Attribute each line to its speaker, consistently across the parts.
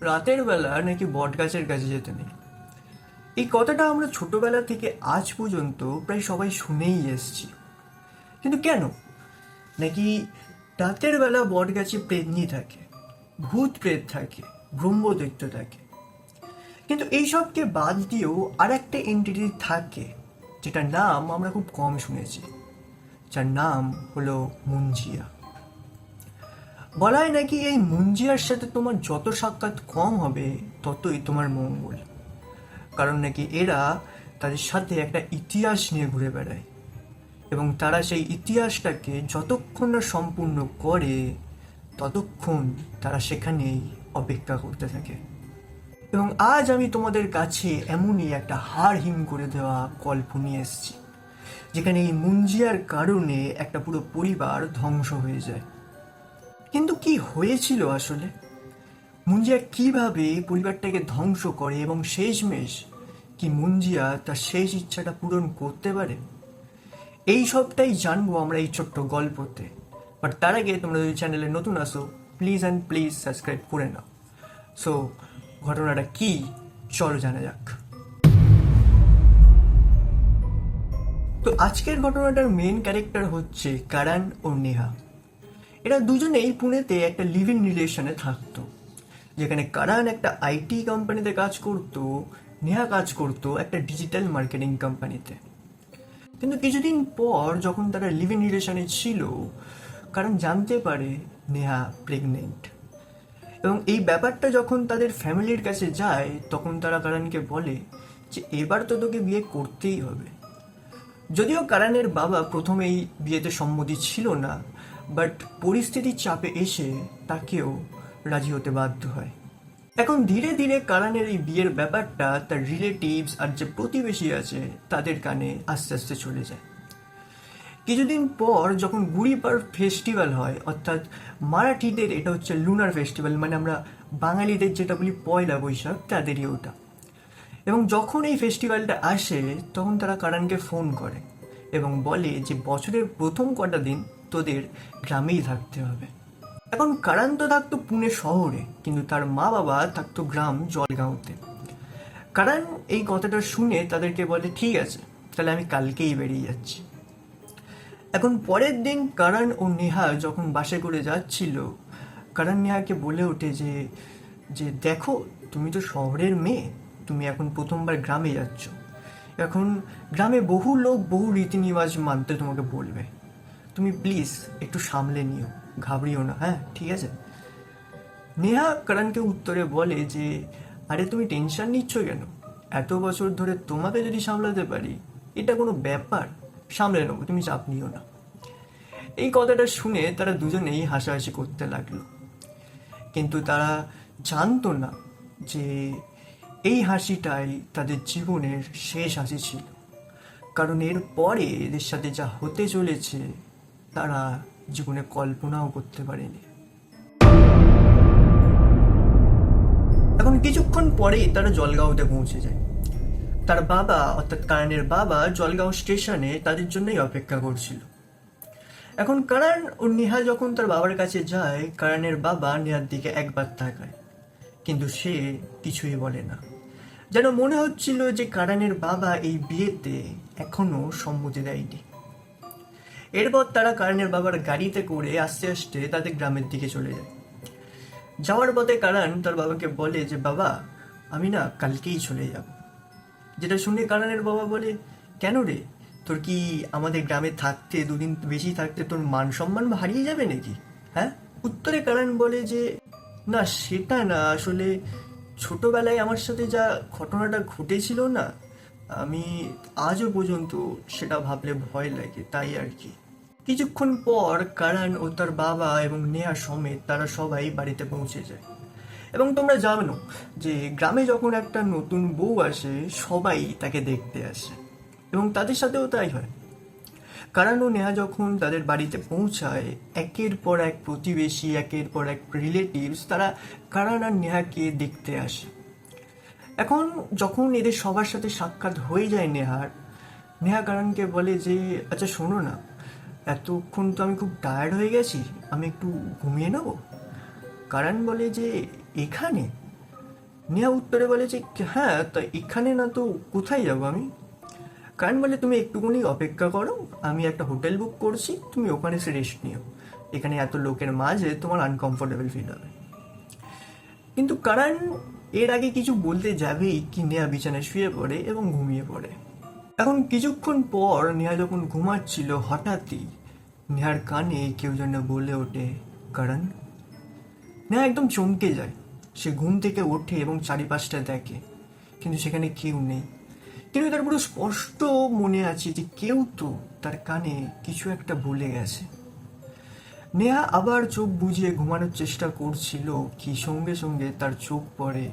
Speaker 1: রাতের বেলা নাকি বট গাছের কাছে যেতে নেই। এই কথাটা আমরা ছোটবেলা থেকে আজ পর্যন্ত প্রায় সবাই শুনেই এসেছি। কিন্তু কেন? নাকি রাতের বেলা বট গাছে প্রেতনি থাকে, ভূত প্রেত থাকে, ব্রহ্মদৈত্য থাকে। কিন্তু এইসবকে বাদ দিয়েও আর একটা এন্টিটি থাকে, যেটার নাম আমরা খুব কম শুনেছি, যার নাম হলো মুঞ্জিয়া। বলা হয় নাকি এই মুঞ্জিয়ার সাথে তোমার যত সাক্ষাৎ কম হবে ততই তোমার মঙ্গল। কারণ নাকি এরা তাদের সাথে একটা ইতিহাস নিয়ে ঘুরে বেড়ায়, এবং তারা সেই ইতিহাসটাকে যতক্ষণ না সম্পূর্ণ করে ততক্ষণ তারা সেখানেই অপেক্ষা করতে থাকে। এবং আজ আমি তোমাদের কাছে এমনই একটা হাড় হিম করে দেওয়া গল্প নিয়ে এসেছি, যেখানে এই মুঞ্জিয়ার কারণে একটা পুরো পরিবার ধ্বংস হয়ে যায়। কিন্তু কি হয়েছিল আসলে? মুঞ্জিয়া কিভাবে পরিবারটাকে ধ্বংস করে এবং শেষমেশ কি মুঞ্জিয়া তার শেষ ইচ্ছাটা পূরণ করতে পারে? এই সবটাই জানবো আমরা এই ছোট্ট গল্পতে। বাট তার আগে তোমরা যদি চ্যানেলে নতুন আসো, প্লিজ অ্যান্ড প্লিজ সাবস্ক্রাইব করে নাও। সো ঘটনাটা কি, চলো জানা যাক। তো আজকের ঘটনাটার মেন ক্যারেক্টার হচ্ছে কারণ ও নেহা। এরা দুজনেই পুনেতে একটা লিভ ইন রিলেশনে থাকতো, যেখানে কারণ একটা আইটি কোম্পানিতে কাজ করতো, নেহা কাজ করতো একটা ডিজিটাল মার্কেটিং কোম্পানিতে। কিন্তু কিছুদিন পর যখন তারা লিভ ইন রিলেশনে ছিল, কারণ জানতে পারে নেহা প্রেগনেন্ট। এবং এই ব্যাপারটা যখন তাদের ফ্যামিলির কাছে যায়, তখন তারা কারণকে বলে যে এবার তো তোকে বিয়ে করতেই হবে। যদিও কারণের বাবা প্রথমেই বিয়েতে সম্মতি ছিল না, বাট পরিস্থিতির চাপে এসে তাকেও রাজি হতে বাধ্য হয়। এখন ধীরে ধীরে কারণের এই বিয়ের ব্যাপারটা তার রিলেটিভস আর যে প্রতিবেশী আছে তাদের কানে আস্তে আস্তে চলে যায়। কিছুদিন পর যখন গুড়ি পাড় ফেস্টিভ্যাল হয়, অর্থাৎ মারাঠিদের এটা হচ্ছে লুনার ফেস্টিভ্যাল, মানে আমরা বাঙালিদের যেটা বলি পয়লা বৈশাখ, তাদেরই ওটা। এবং যখন এই ফেস্টিভ্যালটা আসে তখন তারা কারণকে ফোন করে এবং বলে যে বছরের প্রথম কটা দিন তোদের গ্রামেই থাকতে হবে। এখন কারণ তো থাকতো পুনে শহরে, কিন্তু তার মা বাবা থাকতো গ্রাম জলগাঁওতে। কারণ এই কথাটা শুনে তাদেরকে বলে ঠিক আছে, তাহলে আমি কালকেই বেরিয়ে যাচ্ছি। এখন পরের দিন কারণ ও নেহা যখন বাসে করে যাচ্ছিল, কারণ নেহাকে বলে ওঠে যে যে দেখো, তুমি তো শহরের মেয়ে, তুমি এখন প্রথমবার গ্রামে যাচ্ছ। এখন গ্রামে বহু লোক বহু রীতিনিবাজ মানতে তোমাকে বলবে, তুমি প্লিজ একটু সামলে নিও, ঘাবড়িও না, হ্যাঁ ঠিক আছে। নেহা কারণকে উত্তরে বলে যে আরে তুমি টেনশন নিচ্ছ কেন? এত বছর ধরে তোমাকে যদি সামলাতে পারি, এটা কোনো ব্যাপার, সামলে নেবো, তুমি চাপ নিও না। এই কথাটা শুনে তারা দুজনেই হাসাহাসি করতে লাগলো, কিন্তু তারা জানতো না যে এই হাসিটাই তাদের জীবনের শেষ হাসি ছিল। কারণ এর পরে এদের সাথে যা হতে চলেছে তারা জীবনে কল্পনাও করতে পারেনি। এখন কিছুক্ষণ পরেই তারা জলগাঁওতে পৌঁছে যায়। তার বাবা অর্থাৎ কারণের বাবা জলগাঁও স্টেশনে তাদের জন্যই অপেক্ষা করছিল। এখন কারণ ও নেহা যখন তার বাবার কাছে যায়, কারণের বাবা নেহার দিকে একবার তাকায়, কিন্তু সে কিছুই বলে না। যেন মনে হচ্ছিল যে কারণের বাবা এই বিয়েতে এখনো সম্মতি দেয়নি। এরপর তারা কারণের বাবার গাড়িতে করে আস্তে আস্তে তাদের গ্রামের দিকে চলে যায়। যাওয়ার পথে কারণ তার বাবাকে বলে যে বাবা, আমি না কালকেই চলে যাব। যেটা শুনে কারণের বাবা বলে, কেন রে, তোর কি আমাদের গ্রামে থাকতে, দুদিন বেশি থাকতে তোর মান সম্মান হারিয়ে যাবে নাকি? হ্যাঁ। উত্তরে কারণ বলে যে না, সেটা না, আসলে ছোটবেলায় আমার সাথে যা ঘটনাটা ঘটেছিল না, আমি আজও পর্যন্ত সেটা ভাবলে ভয় লাগে, তাই আর কি। কিছুক্ষণ পর কারণ ও তার বাবা এবং নেহা সমেত তারা সবাই বাড়িতে পৌঁছে যায়। এবং তোমরা জানো যে গ্রামে যখন একটা নতুন বউ আসে, সবাই তাকে দেখতে আসে, এবং তাদের সাথেও তাই হয়। কারণ ও নেহা যখন তাদের বাড়িতে পৌঁছায়, একের পর এক প্রতিবেশী, একের পর এক রিলেটিভস তারা কারণ আর নেহাকে দেখতে আসে। এখন যখন এদের সবার সাথে সাক্ষাৎ হয়ে যায় নেহার, নেহা কারণকে বলে যে আচ্ছা শোনো না, এতক্ষণ তো আমি খুব টায়ার্ড হয়ে গেছি, আমি একটু ঘুমিয়ে নেবো। কারণ বলে যে এখানে, নেহা উত্তরে বলে যে হ্যাঁ, তা এখানে না তো কোথায় যাবো আমি? কারণ বলে তুমি একটুখানি অপেক্ষা করো, আমি একটা হোটেল বুক করছি, তুমি ওখানে এসে রেস্ট নিও, এখানে এত লোকের মাঝে তোমার আনকমফোর্টেবল ফিল হবে। কিন্তু কারণ এর আগে কিছু বলতে যাবেই কি নেহা বিছানায় শুয়ে পড়ে এবং ঘুমিয়ে পড়ে। এখন কিছুক্ষণ পর নেহা যখন ঘুমাচ্ছিল, হঠাৎই নেহার কানে কেউ যেন বলে ওঠে, কারণ। নেহা একদম চমকে যায়। সে ঘুম থেকে ওঠে এবং চারিপাশটা দেখে, কিন্তু সেখানে কেউ নেই। কিন্তু তার পুরো স্পষ্ট মনে আছে যে কেউ তো তার কানে কিছু একটা বলে গেছে। নেহা আবার চোখ বুজিয়ে ঘুমানোর চেষ্টা করছিল, কি সঙ্গে সঙ্গে তার চোখ পড়ে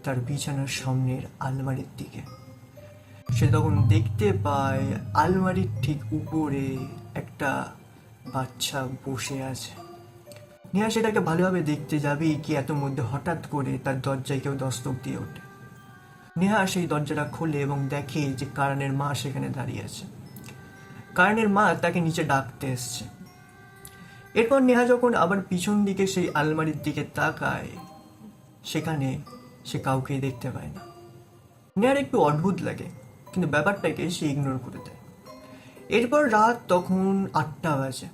Speaker 1: তার বিছানার সামনের আলমারির দিকে। সে তখন দেখতে পায় আলমারির ঠিক উপরে একটা বাচ্চা বসে আছে। নেহা সেটাকে ভালোভাবে দেখতে যাবেই কি এত মধ্যে হঠাৎ করে তার দরজায় কেউ দস্তক দিয়ে ওঠে। নেহা সেই দরজাটা খোলে এবং দেখে যে কারণের মা সেখানে দাঁড়িয়ে আছে। কারণের মা তাকে নিচে ডাকতে এসছে। এরপর নেহা যখন আবার পিছন দিকে সেই আলমারির দিকে তাকায়, সেখানে সে কাউকেই দেখতে পায় না। নেহার একটু অদ্ভুত লাগে, কিন্তু ব্যাপারটাকে সে ইগনোর করে দেয়। এরপর রাত তখন 8টা বাজে।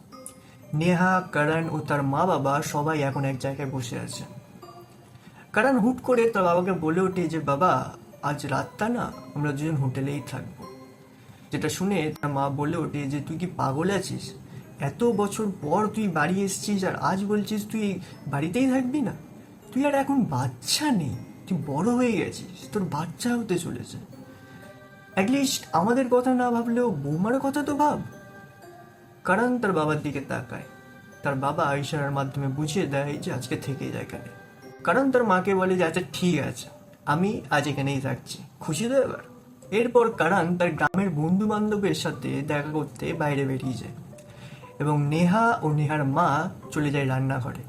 Speaker 1: নেহা, করণ ও তার মা বাবা সবাই এখন এক জায়গায় বসে আছে। করণ হুট করে তার বাবাকে বলে ওঠে যে বাবা, আজ রাতটা না আমরা দুজন হোটেলেই থাকবো। যেটা শুনে তার মা বলে ওঠে যে তুই কি পাগল আছিস? এত বছর পর তুই বাড়ি এসেছিস আর আজ বলছিস তুই বাড়িতেই থাকবি না? তুই আর এখন বাচ্চা নেই, তুই বড় হয়ে গেছিস, তোর বাচ্চা হতে চলেছে। অ্যাটলিস্ট আমাদের কথা না ভাবলেও বৌমার কথা তো ভাব। কারণ তার বাবার দিকে তাকায়। তার বাবা ইশারার মাধ্যমে বুঝিয়ে দেয় যে আজকে থেকে যায় এখানে। কারণ তার মাকে বলে যে আচ্ছা ঠিক আছে, আমি আজ এখানেই থাকছি, খুশি তো এবার? এরপর কারণ তার গ্রামের বন্ধু বান্ধবের সাথে দেখা করতে বাইরে বেরিয়ে যায় এবং নেহা ও নেহার মা চলে যায় রান্নাঘরে।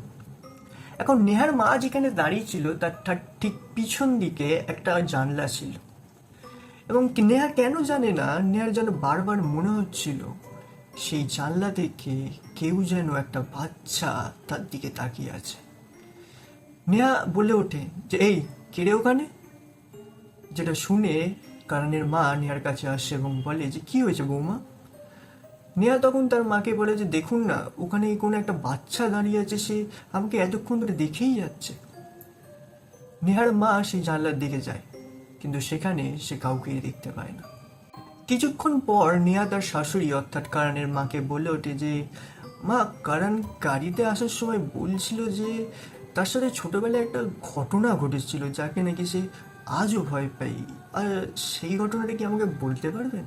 Speaker 1: এখন নেহার মা যেখানে দাঁড়িয়ে ছিল তার ঠিক পিছন দিকে একটা জানলা ছিল এবং নেহা কেন জানে না, নেহার যেন বারবার মনে হচ্ছিল সেই জানলা থেকে কেউ যেন একটা বাচ্চা তার দিকে তাকিয়ে আছে। নেহা বলে ওঠে যে এই কে রে ওখানে? যেটা শুনে কারণের মা নেহার কাছে আসে এবং বলে যে কি হয়েছে বৌমা? নেহা তখন তার মাকে বলে যে দেখুন না, ওখানে কোনো একটা বাচ্চা দাঁড়িয়ে আছে, সে আমাকে এতক্ষণ ধরে দেখেই যাচ্ছে। নেহার মা সেই জানলার দিকে যায়, কিন্তু সেখানে সে কাউকেই দেখতে পায় না। কিছুক্ষণ পর নেহা তার শাশুড়ি অর্থাৎ কারণের মাকে বলে ওঠে যে মা, কারণ গাড়িতে আসার সময় বলছিল যে তার সাথে ছোটবেলায় একটা ঘটনা ঘটেছিল যাকে নাকি সে আজও ভয় পাই, আর সেই ঘটনাটা কি আমাকে বলতে পারবেন?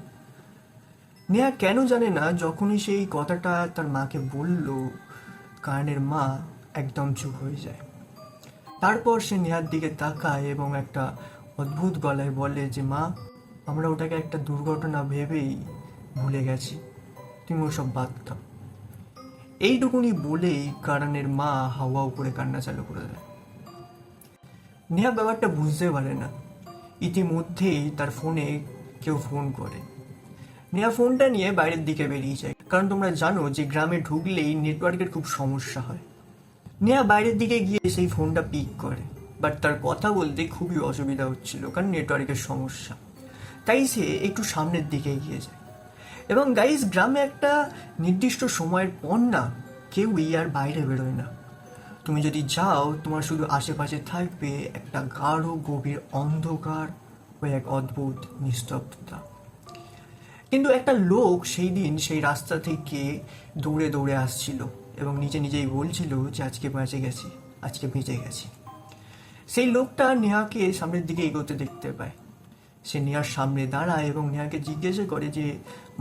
Speaker 1: নেহা কেন জানে না, যখনই সেই কথাটা তার মাকে বলল, কারণের মা একদম চুপ হয়ে যায়। তারপর সে নেহার দিকে তাকায় এবং একটা অদ্ভুত গলায় বলে যে মা, আমরা ওটাকে একটা দুর্ঘটনা ভেবেই ভুলে গেছি, তুমি ওসব বাদ দাও। এইটুকুনি বলেই কারণের মা হাওয়া করে কান্না চালু করে দেয়। নেহা ব্যাপারটা বুঝতে পারে না। ইতিমধ্যেই তার ফোনে কেউ ফোন করে। নেহা ফোনটা নিয়ে বাইরের দিকে বেরিয়ে যায়, কারণ তোমরা জানো যে গ্রামে ঢুকলেই নেটওয়ার্কের খুব সমস্যা হয়। নেহা বাইরের দিকে গিয়ে সেই ফোনটা পিক করে, বাট তার কথা বলতে খুবই অসুবিধা হচ্ছিল কারণ নেটওয়ার্কের সমস্যা। তাই সে একটু সামনের দিকে এগিয়ে যায়। এবং গাইস, গ্রামে একটা নির্দিষ্ট সময়ের পর না কেউই আর বাইরে বেরোয় না। তুমি যদি যাও, তোমার শুধু আশেপাশে থাকবে একটা গাঢ় গভীর অন্ধকার ও এক অদ্ভুত নিস্তব্ধতা। কিন্তু একটা লোক সেই দিন সেই রাস্তা থেকে দৌড়ে দৌড়ে আসছিল এবং নিজে নিজেই বলছিল যে আজকে বেঁচে গেছি, আজকে বেঁচে গেছি। সেই লোকটা নেহাকে সামনের দিকে এগোতে দেখতে পায়। সে নেহার সামনে দাঁড়ায় এবং নেহাকে জিজ্ঞাসা করে যে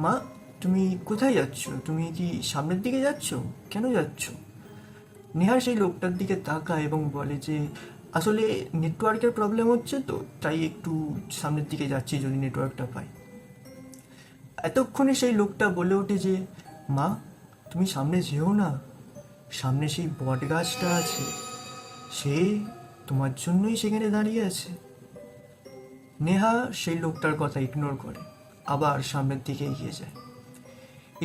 Speaker 1: মা, তুমি কোথায় যাচ্ছ? তুমি কি সামনের দিকে যাচ্ছ? কেন যাচ্ছ? নেহা সেই লোকটার দিকে তাকায় এবং বলে যে আসলে নেটওয়ার্কের প্রবলেম হচ্ছে, তো তাই একটু সামনের দিকে যাচ্ছি যদি নেটওয়ার্কটা পাই। এতক্ষণে সেই লোকটা বলে ওঠে যে মা, তুমি সামনে যেও না, সামনে সেই বট গাছটা আছে, সে তোমার জন্যই সেখানে দাঁড়িয়ে আছে। নেহা সেই লোকটার কথা ইগনোর করে আবার সামনের দিকে এগিয়ে যায়।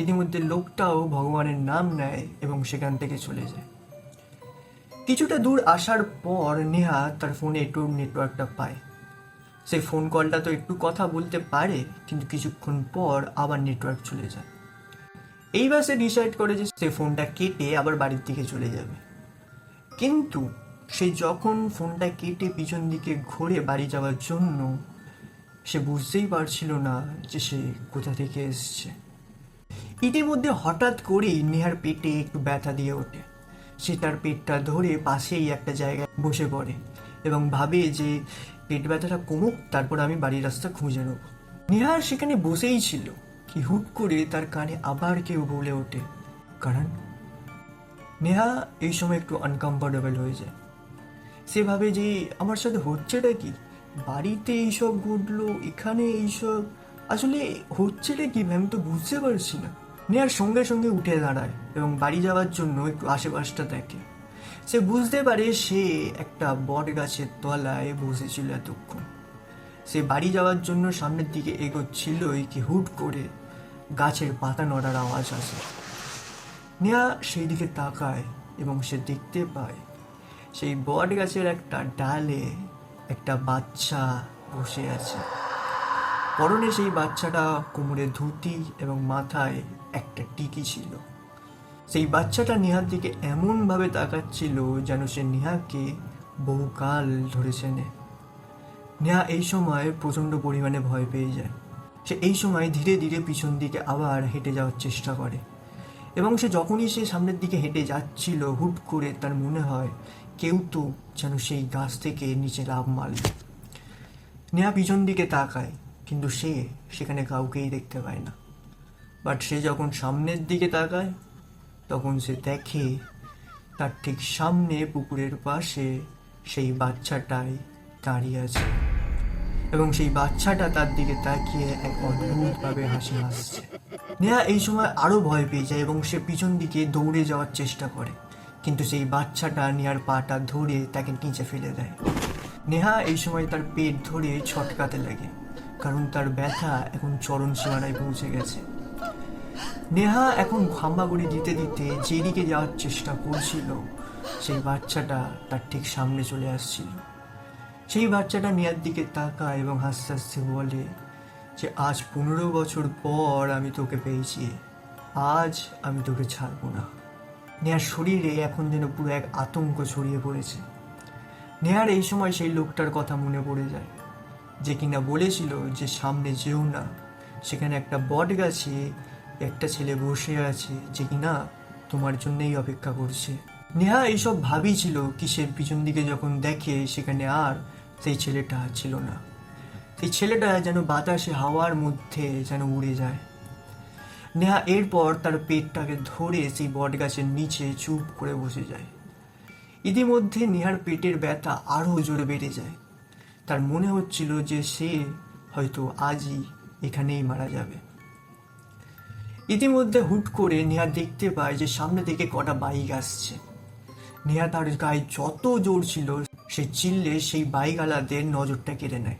Speaker 1: ইতিমধ্যে লোকটাও ভগবানের নাম নেয় এবং সেখান থেকে চলে যায়। কিছুটা দূর আসার পর নেহা তার ফোনে একটু নেটওয়ার্কটা পায়। সেই ফোন কলটা তো একটু কথা বলতে পারে, কিন্তু কিছুক্ষণ পর আবার নেটওয়ার্ক চলে যায়। এইবার সে ডিসাইড করে যে সে ফোনটা কেটে আবার বাড়ির দিকে চলে যাবে। কিন্তু সে যখন ফোনটা কেটে পিছন দিকে ঘুরে বাড়ি যাওয়ার জন্য, সে বুঝতেই পারছিল না যে সে কোথা থেকে এসছে। ইতিমধ্যে হঠাৎ করেই নেহার পেটে একটু ব্যথা দিয়ে ওঠে। সে তার পেটটা ধরে পাশেই একটা জায়গায় বসে পড়ে এবং ভাবে যে পেট ব্যথাটা কমুক, তারপর আমি বাড়ির রাস্তা খুঁজে নেব। নেহার সেখানে বসেই ছিল কি হুট করে তার কানে আবার কেউ বলে ওঠে, কারণ নেহা এই সময় একটু আনকমফোর্টেবল হয়ে যায়। সে ভাবে যে আমার সাথে হচ্ছেটা কি, বাড়িতে এইসব ঘটলো, এখানে এইসব আসলে হচ্ছেটা কি, আমি তো বুঝতে পারছি না। নেহার সঙ্গে সঙ্গে উঠে দাঁড়ায় এবং বাড়ি যাওয়ার জন্য একটু আশেপাশটা দেখে। সে বুঝতে পারে সে একটা বট গাছের তলায় বসেছিল এতক্ষণ। সে বাড়ি যাওয়ার জন্য সামনের দিকে এগোচ্ছিলই কি হুট করে গাছের পাতা নড়ার আওয়াজ আসে। নেহা সেই দিকে তাকায় এবং সে দেখতে পায় সেই বট গাছের একটা ডালে একটা বাচ্চা বসে আছে। পরনে সেই বাচ্চাটা কোমরে ধুতি এবং মাথায় একটা টিকি ছিল। সেই বাচ্চাটা নেহার দিকে এমনভাবে তাকাচ্ছিল যেন সে নেহাকে বহুকাল ধরে চেনে। নেহা এই সময় প্রচণ্ড পরিমাণে ভয় পেয়ে যায়। সে এই সময় ধীরে ধীরে পিছন দিকে আবার হেঁটে যাওয়ার চেষ্টা করে এবং সে যখনই সে সামনের দিকে হেঁটে যাচ্ছিল, হুট করে তার মনে হয় কেউ তো যেন সেই গাছ থেকে নিচে লাফ মারল। নেহা পিছন দিকে তাকায়, কিন্তু সে সেখানে কাউকেই দেখতে পায় না। বাট সে যখন সামনের দিকে তাকায়, তখন সে দেখে তার ঠিক সামনে পুকুরের পাশে সেই বাচ্চাটাই দাঁড়িয়ে আছে এবং সেই বাচ্চাটা তার দিকে তাকিয়ে এক অদ্ভুতভাবে হাসি হাসছে। নেহা এই সময় আরো ভয় পেয়ে যায় এবং সে পিছন দিকে দৌড়ে যাওয়ার চেষ্টা করে, কিন্তু সেই বাচ্চাটা নেহার পাটা ধরে তাকে নিচে ফেলে দেয়। নেহা এই সময় তার পেট ধরে ছটকাতে লাগে, কারণ তার ব্যথা এখন চরম সীমানায় পৌঁছে গেছে। নেহা এখন হাম্বাগুড়ি দিতে দিতে যেদিকে যাওয়ার চেষ্টা করছিল, সেই বাচ্চাটা তার ঠিক সামনে চলে আসছিল। সেই বাচ্চাটা নেহার দিকে তাকায় এবং হাসতে হাসতে বলে যে আজ 15 বছর পর আমি তোকে পেয়েছি, আজ আমি তোকে ছাড়বো না। নেহার শরীরে এখন যেন পুরো এক আতঙ্ক ছড়িয়ে পড়েছে। নেহার এই সময় সেই লোকটার কথা মনে পড়ে যায় যে কিনা বলেছিল যে সামনে যেও না, সেখানে একটা বট গাছে একটা ছেলে বসে আছে যে কিনা তোমার জন্যই অপেক্ষা করছে। নেহা এইসব ভাবই ছিল কি সে পিছন দিকে যখন দেখে সেখানে আর সেই ছেলেটা ছিল না। সেই ছেলেটা যেন বাতাসে হাওয়ার মধ্যে যেন উড়ে যায়। নেহা এরপর তার পেটটাকে ধরে সেই বট গাছের নিচে চুপ করে বসে যায়। ইতিমধ্যে নেহার পেটের ব্যথা আরও জোরে বেড়ে যায়। তার মনে হচ্ছিল যে সে হয়তো আজই এখানেই মারা যাবে। ইতিমধ্যে হুট করে নেহা দেখতে পায় যে সামনে থেকে কটা বাইক আসছে। নেহা তার গায়ে যত জোর ছিল সে চিল্লে সেই বাইকওয়ালাদের নজরটা কেড়ে নেয়,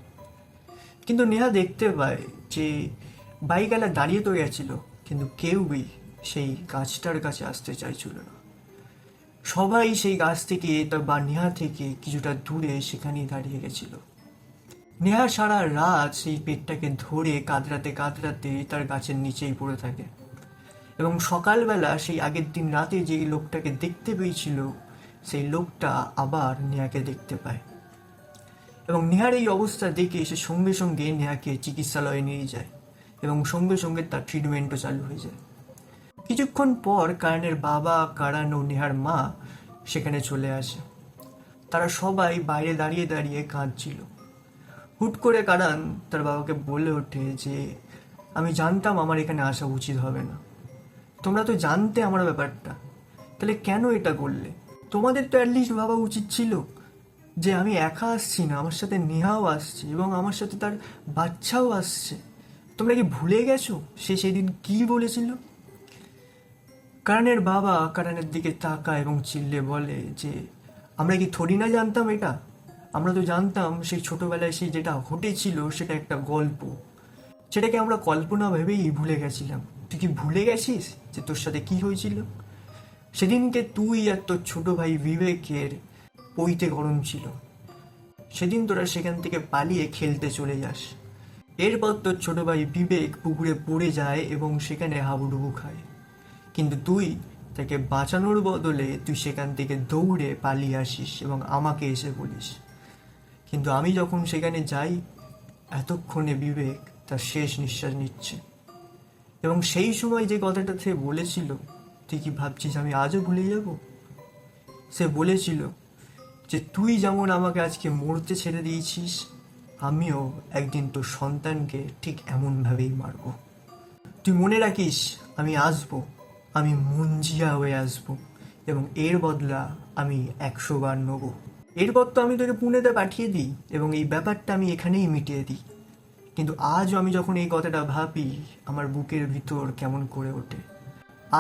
Speaker 1: কিন্তু নেহা দেখতে পায় যে বাইকওয়ালা দাঁড়িয়ে তো গেছিল, কিন্তু কেউই সেই গাছটার কাছে আসতে চাইছিল না। সবাই সেই গাছ থেকে বা নেহা থেকে কিছুটা দূরে সেখানেই দাঁড়িয়ে গেছিল। নেহা সারা রাত সেই পেটটাকে ধরে কাতরাতে কাতরাতে তার গাছের নিচেই পড়ে থাকে এবং সকালবেলা সেই আগের দিন রাতে যে লোকটাকে দেখতে পেয়েছিল, সেই লোকটা আবার নেহাকে দেখতে পায় এবং নেহার এই অবস্থা দেখে সে সঙ্গে সঙ্গে নেহাকে চিকিৎসালয়ে নিয়ে যায় এবং সঙ্গে সঙ্গে তার ট্রিটমেন্টও চালু হয়ে যায়। কিছুক্ষণ পর কারণের বাবা, কারণ ও নেহার মা সেখানে চলে আসে। তারা সবাই বাইরে দাঁড়িয়ে দাঁড়িয়ে কাঁদছিল। হুট করে কারণ তার বাবাকে বলে ওঠে যে আমি জানতাম আমার এখানে আসা উচিত হবে না, তোমরা তো জানতে আমার ব্যাপারটা, তাহলে কেন এটা করলে? তোমাদের তো অ্যাটলিস্ট ভাবা উচিত ছিল যে আমি একা আসছি না, আমার সাথে নেহাও আসছে এবং আমার সাথে তার বাচ্চাও আসছে। তোমরা কি ভুলে গেছো সে সেদিন কি বলেছিল? কারণের বাবা কারণের দিকে তাকায় এবং চিল্লে বলে যে আমরা কি থরি না জানতাম এটা? আমরা তো জানতাম সেই ছোটবেলায় সেই যেটা ঘটেছিল সেটা একটা গল্প, সেটাকে আমরা কল্পনা ভেবেই ভুলে গেছিলাম। তুই কি ভুলে গেছিস যে তোর সাথে কি হয়েছিল? সেদিনকে তুই আর তোর ছোট ভাই বিবেকের পইতে গরম ছিল। সেদিন তোরা সেখান থেকে পালিয়ে খেলতে চলে যাস। এরপর তোর ছোট ভাই বিবেক পুকুরে পড়ে যায় এবং সেখানে হাবুডুবু খায়। কিন্তু তুই তাকে বাঁচানোর বদলে তুই সেখান থেকে দৌড়ে পালিয়ে আসিস এবং আমাকে এসে বলিস। কিন্তু আমি যখন সেখানে যাই, এতক্ষণে বিবেক তার শেষ নিঃশ্বাস নিচ্ছে। এবং সেই সময় যে কথাটা সে বলেছিল, তুই কি ভাবছিস আমি আজও ভুলে যাব? সে বলেছিল যে তুই যেমন আমাকে আজকে মরতে ছেড়ে দিয়েছিস, আমিও একদিন তোর সন্তানকে ঠিক এমনভাবেই মারব। তুই মনে রাখিস, আমি আসবো, আমি মুঞ্জিয়া হয়ে আসবো এবং এর বদলা আমি 100 বার নেব। এরপর তো আমি তোকে পুনেতে পাঠিয়ে দিই এবং এই ব্যাপারটা আমি এখানেই মিটিয়ে দিই। কিন্তু আজও আমি যখন এই কথাটা ভাবি, আমার বুকের ভিতর কেমন করে ওঠে।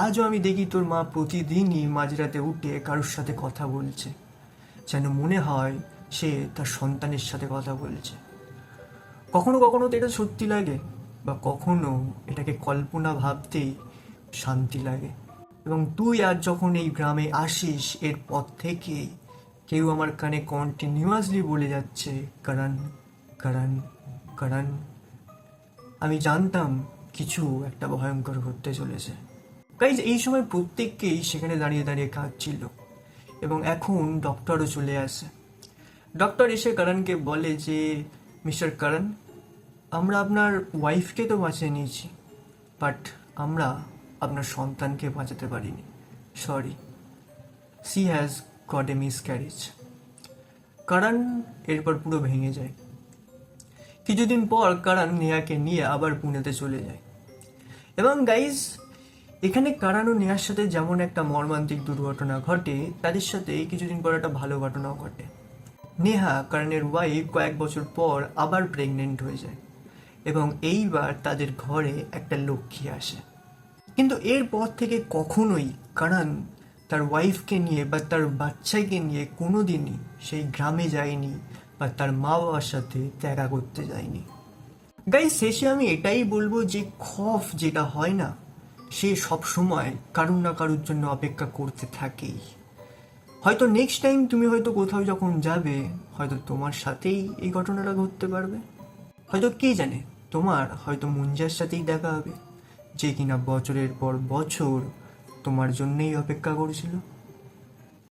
Speaker 1: আজও আমি দেখি তোর মা প্রতিদিনই মাঝরাতে উঠে কারোর সাথে কথা বলছে, যেন মনে হয় সে তার সন্তানের সাথে কথা বলছে। কখনো কখনো তো এটা সত্যি লাগে, বা কখনো এটাকে কল্পনা ভাবতেই শান্তি লাগে। এবং তুই আজ যখন এই গ্রামে আসিস, এরপর থেকে কেউ আমার কানে কন্টিনিউয়াসলি বলে যাচ্ছে কারণ, কারণ, কারণ। আমি জানতাম কিছু একটা ভয়ঙ্কর ঘটতে চলেছে। গাইজ, এই সময় প্রত্যেককেই সেখানে দাঁড়িয়ে দাঁড়িয়ে কাঁদছিল এবং এখন ডক্টরও চলে আসে। ডক্টর এসে করণকে বলে যে, মিস্টার করণ, আমরা আপনার ওয়াইফকে তো বাঁচিয়ে নিয়েছি, বাট আমরা আপনার সন্তানকে বাঁচাতে পারিনি। Sorry, she has got a miscarriage. করণ এরপর পুরো ভেঙে যায়। কিছুদিন পর করণ নেহাকে নিয়ে আবার পুনেতে চলে যায়। এবং গাইজ, এখানে করণ ও নেহার সাথে যেমন একটা মর্মান্তিক দুর্ঘটনা ঘটে, তাদের সাথে কিছুদিন পর একটা ভালো ঘটনাও ঘটে। নেহা, করণের ওয়াইফ, কয়েক বছর পর আবার প্রেগনেন্ট হয়ে যায় এবং এইবার তাদের ঘরে একটা লক্ষ্মী আসে। কিন্তু এরপর থেকে কখনোই করণ তার ওয়াইফকে নিয়ে বা তার বাচ্চাকে নিয়ে কোনোদিনই সেই গ্রামে যায়নি বা তার মা বাবার সাথে দেখা করতে যায়নি। গাইস, শেষে আমি এটাই বলবো যে খফ যেটা হয় না, সে সব সময় কারুর না কারুর জন্য অপেক্ষা করতে থাকেই। হয়তো নেক্সট টাইম তুমি হয়তো কোথাও যখন যাবে, হয়তো তোমার সাথেই এই ঘটনাটা ঘটতে পারবে। হয়তো কে জানে, তোমার হয়তো মুঞ্জার সাথেই দেখা হবে, যে কিনা বছরের পর বছর তোমার জন্যই অপেক্ষা করছিল।